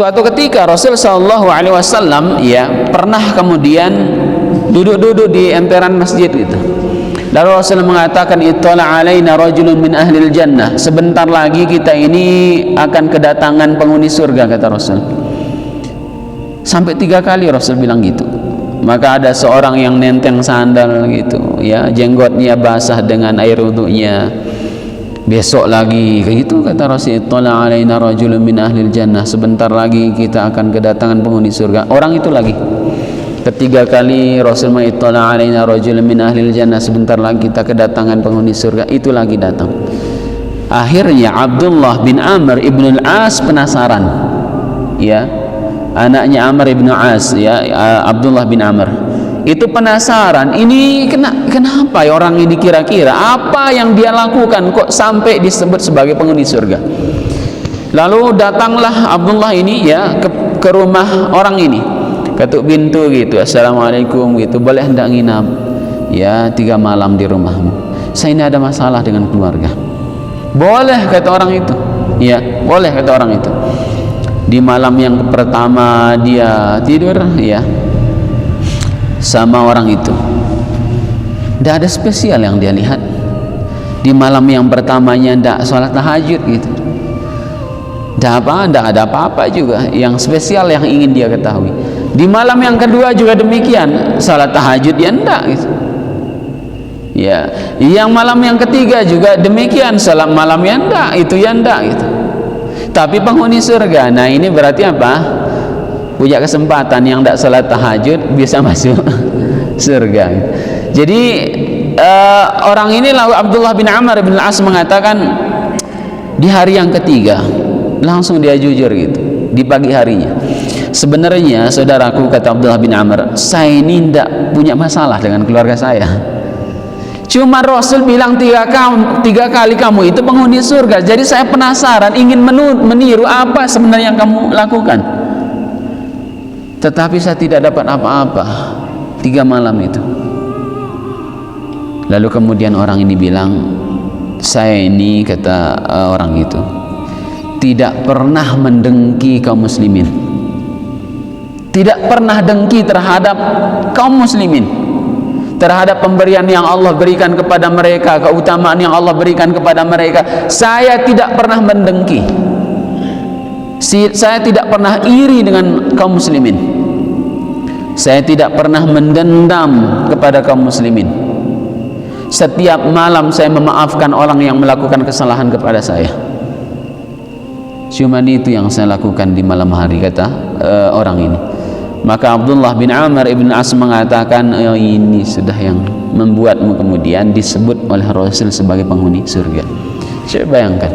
Suatu ketika Rasul sallallahu alaihi wasallam ya pernah kemudian duduk-duduk di emperan masjid itu. Lalu Rasul mengatakan, ittala alaina rajulun min ahlil jannah, sebentar lagi kita ini akan kedatangan penghuni surga, kata Rasul. Sampai 3 kali Rasul bilang gitu. Maka ada seorang yang nenteng sandal gitu ya, jenggotnya basah dengan air wudunya. Besok lagi kayak gitu kata Rasul, ittala alaina rajulun min ahlil jannah, sebentar lagi kita akan kedatangan penghuni surga. Orang itu lagi. Ketiga kali Rasul ittala alaina rajulun min ahlil jannah, sebentar lagi kita kedatangan penghuni surga. Itu lagi datang. Akhirnya Abdullah bin Amr ibn al-As penasaran, ya, anaknya Amr ibn al-As, ya, Abdullah bin Amr itu penasaran, ini kenapa ya orang ini, kira-kira apa yang dia lakukan kok sampai disebut sebagai penghuni surga. Lalu datanglah Abdullah ini ya ke rumah orang ini, ketuk pintu gitu, assalamualaikum gitu, boleh hendak nginap ya 3 malam di rumahmu, saya ini ada masalah dengan keluarga. Boleh kata orang itu, ya boleh kata orang itu. Di malam yang pertama dia tidur ya sama orang itu, tidak ada spesial yang dia lihat. Di malam yang pertamanya tidak sholat tahajud gitu, tidak ada apa-apa juga yang spesial yang ingin dia ketahui. Di malam yang kedua juga demikian, sholat tahajud ya tidak gitu. Ya, yang malam yang ketiga juga demikian, sholat malam ya tidak, itu ya tidak gitu. Tapi penghuni surga, nah ini berarti apa? Punya kesempatan, yang tidak sholat tahajud bisa masuk surga. Jadi orang ini lalu Abdullah bin Amr bin al-As mengatakan, di hari yang ketiga langsung dia jujur gitu, di pagi harinya, sebenarnya saudaraku, kata Abdullah bin Amr, saya ini tidak punya masalah dengan keluarga saya, cuma Rasul bilang 3 kali kamu itu penghuni surga, jadi saya penasaran, ingin meniru apa sebenarnya yang kamu lakukan. Tetapi saya tidak dapat apa-apa 3 malam itu. Lalu kemudian orang ini bilang, saya ini, kata orang itu, tidak pernah mendengki kaum muslimin, tidak pernah dengki terhadap kaum muslimin, terhadap pemberian yang Allah berikan kepada mereka, keutamaan yang Allah berikan kepada mereka. Saya tidak pernah mendengki, saya tidak pernah iri dengan kaum muslimin, saya tidak pernah mendendam kepada kaum muslimin. Setiap malam saya memaafkan orang yang melakukan kesalahan kepada saya. Cuma itu yang saya lakukan di malam hari, kata orang ini. Maka Abdullah bin Amr ibn As mengatakan, oh, ini sudah yang membuatmu kemudian disebut oleh Rasul sebagai penghuni surga. Coba bayangkan.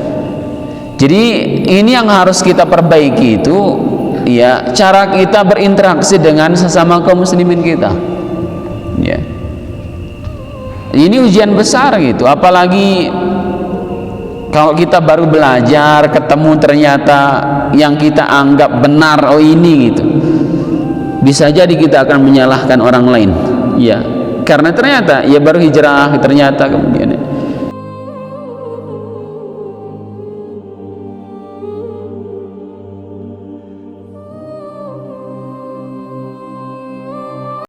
Jadi ini yang harus kita perbaiki itu, ya, cara kita berinteraksi dengan sesama kaum muslimin kita. Ya, ini ujian besar gitu, apalagi kalau kita baru belajar, ketemu ternyata yang kita anggap benar, oh ini gitu, bisa jadi kita akan menyalahkan orang lain, ya, karena ternyata ya baru hijrah, ternyata kemudian